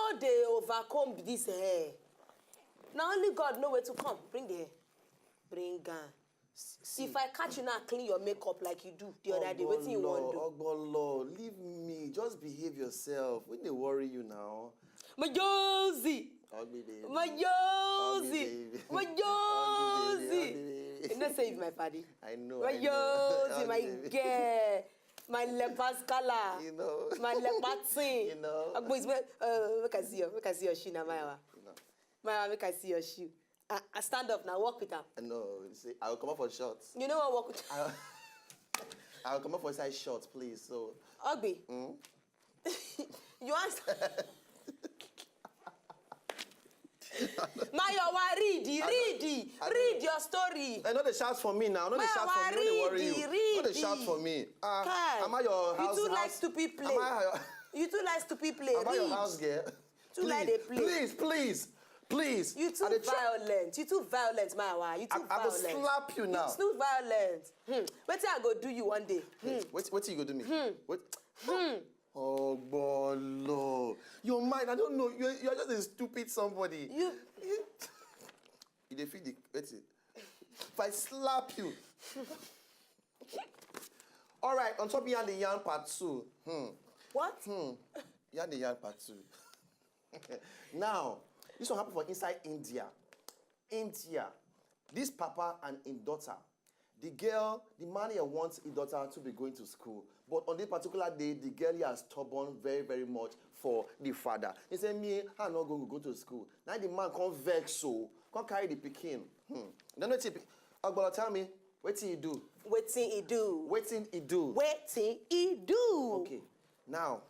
No, they overcome this hair. Now only God know where to come. Bring the hair. Bring gun. If I catch you now, clean your makeup like you do the other day. What do you want to do? Ogbolo, leave me. Just behave yourself. When they worry you now. My Josie. Ugly baby. My Josie. My Josie. You know, save my paddy. I know. My Josie, my girl. My leopard color. You know. My leopard thing. You know. Boys, make I see your shoe now, Maya. You know. Maya, make I see your shoe. I stand up now, walk with her. No, see, I'll come up for shots. You know what, walk with her? I'll come up for size shots, please. So. Ogby. You answer. Mayowa, read your story. I know the shots for me now. Not the shots for me. Don't worry you. Not the shots for me. Am I your house? You too like stupid play. You too like stupid play. Am I your house girl? Too like they play. Please. You too violent. You too violent, Mayowa. You too violent. I will slap you now. You too violent. What I go do you one day? What you go do me? Oh, Bolo. Your mind, I don't know. You're just a stupid somebody. You defeat the. What's it? If I slap you. All right, on top of Yan the Yan part 2. What? Yan the Yan part 2. Now, this one happened for inside India. This papa and his daughter. The man here wants his daughter to be going to school. But on this particular day, the girl here is stubborn very, very much for the father. He said, me, I'm not going to go to school. Now the man can't vex so, can't carry the pikin. Then what Ogbolo, tell me, what did he do? Waiting he do. Okay, now,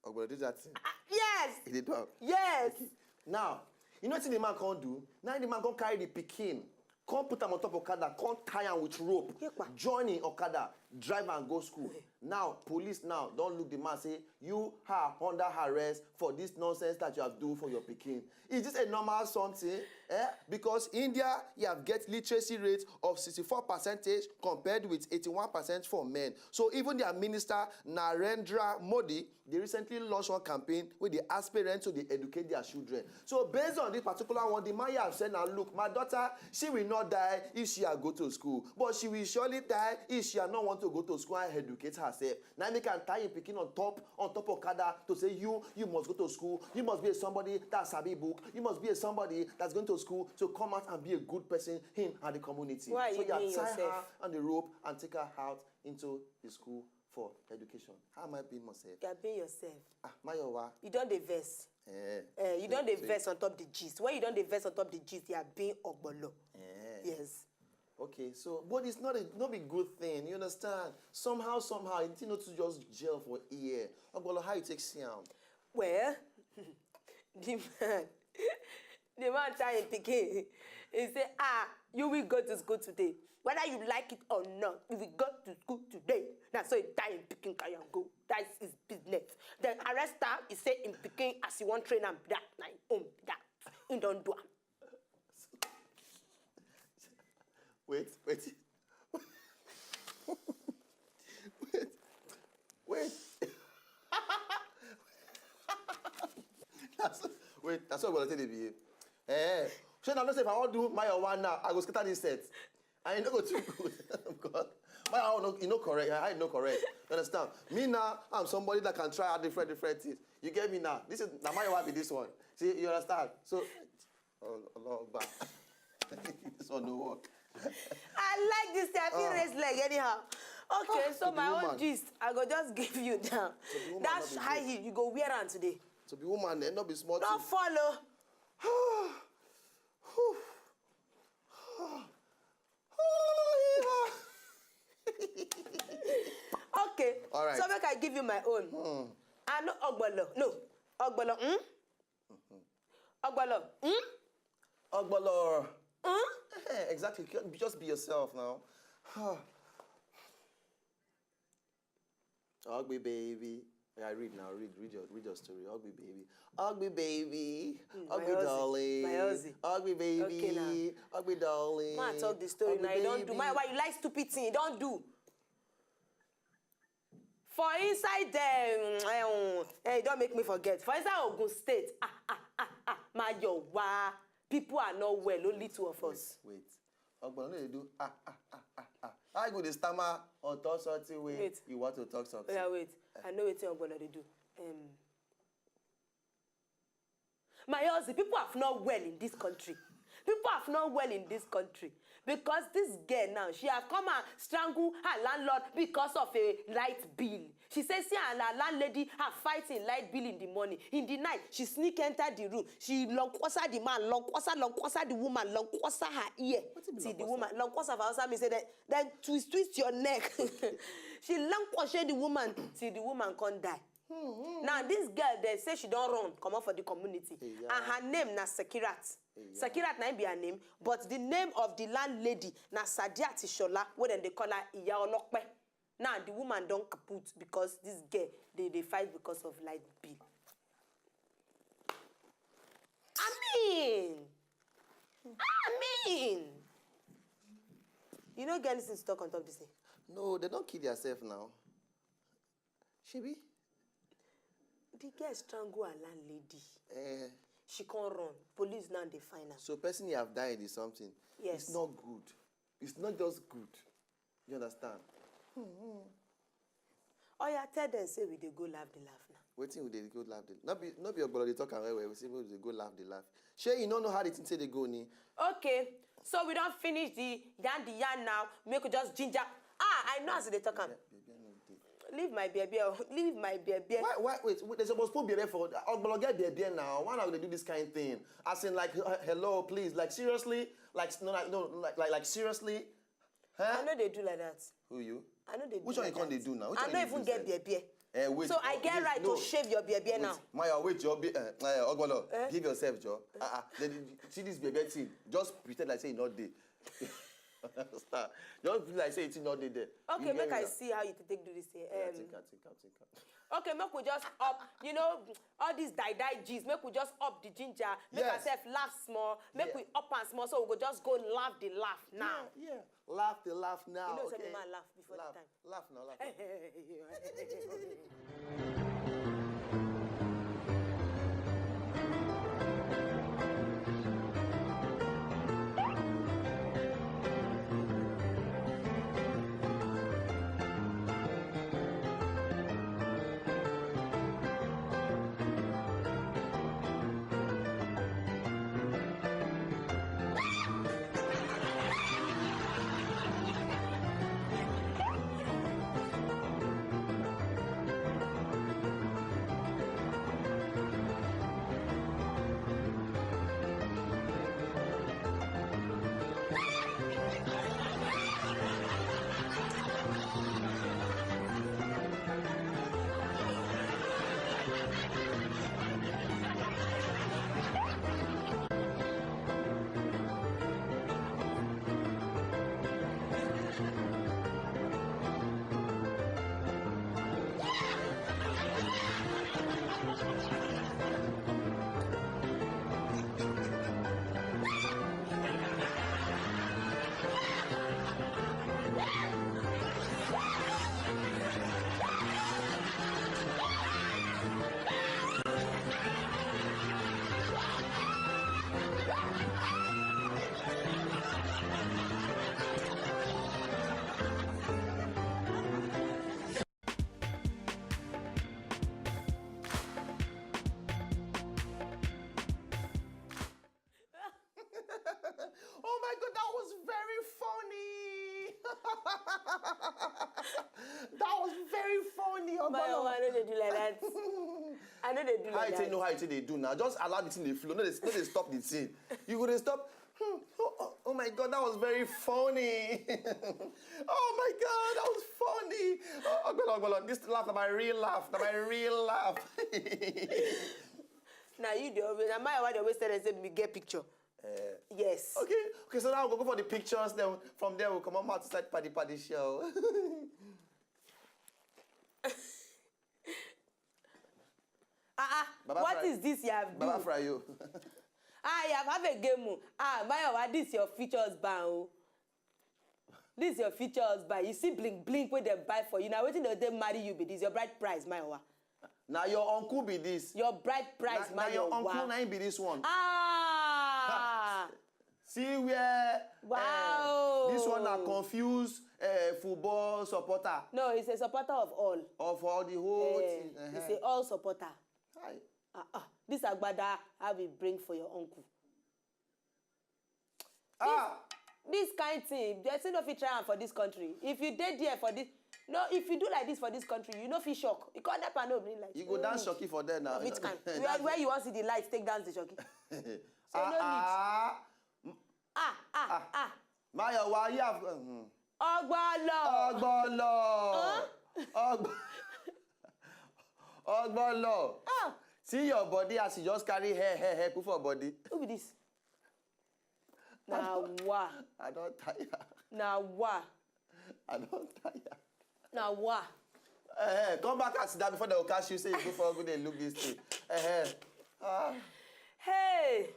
Ogbolo did that thing. Yes. He did that. Yes. Okay. Now, you know what the man can't do? Now the man can't carry the pikin. Can't put them on top of Okada, can't tie them with rope. Join in Okada, drive and go school. Now, police now, don't look the man say, you are under arrest for this nonsense that you have done for your pikin. Is this a normal something? Because India, you have get literacy rate of 64% compared with 81% for men. So even their minister, Narendra Modi, they recently launched one campaign with the aspirants to educate their children. So based on this particular one, the man have said, now look, my daughter, she will not die if she go to school. But she will surely die if she not want to go to school and educate herself. Now they can tie a picking on top of Okada to say you must go to school. You must be somebody that's a book. You must be somebody that's going to school to come out and be a good person in the community. Why so you tie her on the rope and take her out into the school for education. How am I being myself? You are being yourself. Mayowa. You don't divest. You don't divest on top the gist. When you don't divest on top the gist, you are being Ogbolo. Yes. Okay, so, but it's not a good thing, you understand? Somehow, it's not to just jail for a year. Ogbolo, how you take Siam? Well, the man trying to pick he said, you will go to school today. Whether you like it or not, you will go to school today. Now, so he die in Peking, can go. That's his business. Then arrest her, he say in Peking, as you want train and that, like, that. You don't do it. Wait. That's what I'm going to tell you. So now, if I want to do my one now, I go scatter this set. I know go too good. God. My own, you know correct. I know correct. You understand? Me now, I'm somebody that can try out different things. You get me now. This is now my wife be this one. See, you understand? So, back. This one no work. I like this. I feel raised leg anyhow. Okay, so my own gist, I go just give you down. That's high heel. You go wear on today. To be woman, and not be small. Don't follow. Okay. All right. So make I give you my own. I know Ogbolo. No. Ogbolo. Ogbolo. Ogbolo. Exactly. Just be yourself now. Ugly baby. Yeah, read now. Read your story. Ugly baby. Ugly baby. Ugly darling. Ugly baby. Okay, now. Ugly darling. Man, talk the story now. You don't do. Why you like stupid thing? You don't do. For inside don't make me forget. For inside Ogun State, Mayowa, people are not well, only two of us. Wait. Ogbon, they do I go the stammer or talk something way. Wait. You want to talk something? Yeah, wait. I know what Ogbon they do. My husband, people are not well in this country. People are not well in this country. Because this girl now, she have come and strangle her landlord because of a light bill. She says she and her landlady are fighting light bill in the morning. In the night, she sneak enter the room. She longquasa the man, longquasa the woman, longquasa her ear. See the woman, longquasa for outside me say that, then twist your neck. She longquasa the woman till the woman can't die. Now this girl, they say she don't run, come out for the community. And her name na Sekirat. Sekirat na be her name, but the name of the landlady na Sadiat Ishola, where then they call her Iya Olokpe. Now the woman don't kaput because this girl, they fight because of light bill. I mean. You don't get anything to talk on top of this thing? No, they don't kill themselves now. Shibi? The girl strangle her landlady. She can't run. Police now they find her. So person you have died is something. Yes. It's not good. It's not just good. You understand? Oh yeah, tell them say we dey go laugh the laugh now. Waiting with the go laugh the not be your brother they talk and we say we go laugh the laugh. Sure, you don't know how the thing say they go ni. Okay, so we don't finish the yarn now. Make we just ginger. I know as they talk am. Leave my baby. Leave my baby. Why? Wait. They're supposed to be there for. I'll get baby now. Why not they do this kind of thing? As in, like, hello, please, like seriously, like like seriously. Huh? I know they do like that. Who you? I know they do. Which one like you can't they do now? Which I don't even get baby. Wait, so I get right to shave your baby now. Maya, wait, Joe. Ogbolo, give yourself, Joe. See this baby thing. Just pretend like say you're not there. Start. Just be like say it's not there. Okay, make I see how you take do this here. Think. Okay, make we just up, you know, all these die G's, make we just up the ginger, make ourselves laugh small, make we up and small, so we go just go laugh the laugh now. Yeah. Laugh the laugh now. You know, okay? say man laugh before laugh. the time. Laugh now, laugh Oh my God, that was very funny. That was very funny. I know they do like that. I know they do like that. How you know how they do now? Just allow the thing to flow. No, they stop the thing. You could stop. Oh my God, that was very funny. Oh my God, that was funny. Oh God, this laugh, my real laugh. Now you do. Now my wife always said, "Me get picture." Yes. Okay. So now we'll go for the pictures. Then from there we'll come on out to start PADI show. What is this you have done? Baba fry you. You have a game. My wife, this your features ban. This your future husband. You see blink where they buy for you. Now waiting they marry you be this. Your bride price, my wa. Now your uncle be this. Your bride price, my your uncle now be this one. Ah! See where Wow. This one are confused football supporter. No, he's a supporter of all. Of all the whole thing. He's a all supporter. Hi. This agbada I will bring for your uncle. This kind thing, there's no fit try for this country. If you did there for this, no, if you do like this for this country, you know fit shock. You can't never know like. You go dance shocky for them now. Which kind? Where you want to see the lights, take dance the shocky. So no need. Maya, why you have? Ogbolo. See your body as you just carry hair, put for body. Who be this? Now what? I don't tire. Now what? I don't tire. Now what? Come back and sit down before they will catch you. Say you go for a good day, look this thing. Hey!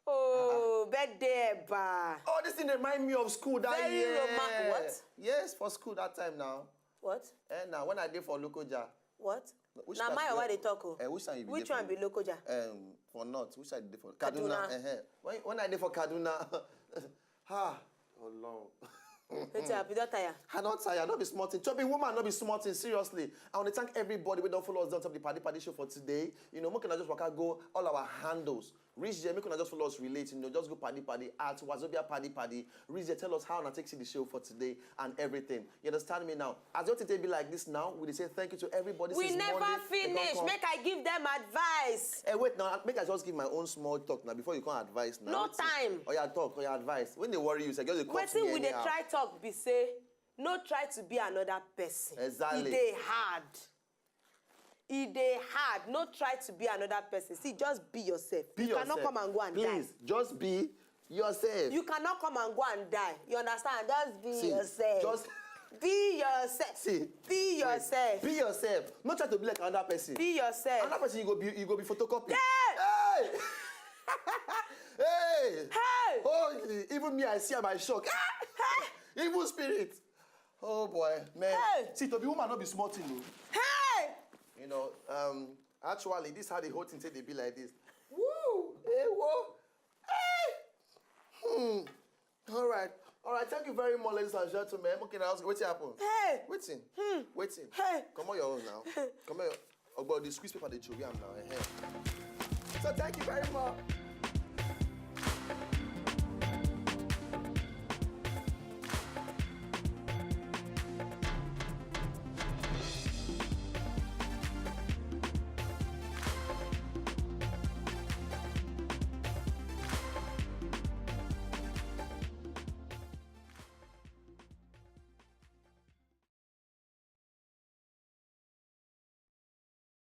Oh, birthday, ba. Oh, this thing remind me of school that Very year. romantic. What? Yes, for school that time now. What? Now, when I did for local jar. What? Now, my why they talk? Which one be local jar? For North. Which side did for Kaduna? When I did for Kaduna, oh Lord. It's happy, don't tire. I don't tire, not be smarting. Chubby woman, not be smarting, seriously. I want to thank everybody who don't follow us down top the PADI show for today. You know, we can just go all our handles. Reach there, we can just follow us relate. You know, just go PADI at Wazobia PADI. Reach there, tell us how to take the show for today and everything. You understand me now? As your today be like this now, we say thank you to everybody. We never finish. Make I give them advice. Hey, wait now. Make I just give my own small talk now before you can advise now. No time. Or your talk or your advice. When they worry you, say just wait till we they try talk be say, no try to be another person. Exactly. It hard. No try to be another person. See, just be yourself. You cannot come and go and die. Please, just be yourself. You cannot come and go and die. You understand? Just be yourself. Just be yourself. See. Be yourself. Be yourself. Not try to be like another person. Be yourself. Another person you go be photocopy. Yeah. Hey! Hey! Hey! Oh, even me, I see my shock. Evil spirit. Oh boy, man. Hey! See, to be woman, not be smart, you know. Hey! You know, actually, this is how the whole thing say they be like this. Woo! Hey, whoa! Hey! All right. Thank you very much, ladies and gentlemen. Okay, now, what's happened? Hey! Waiting. Waiting. Hey! Come on, your own now. Come on. About the squeeze paper, they chew now. So thank you very much.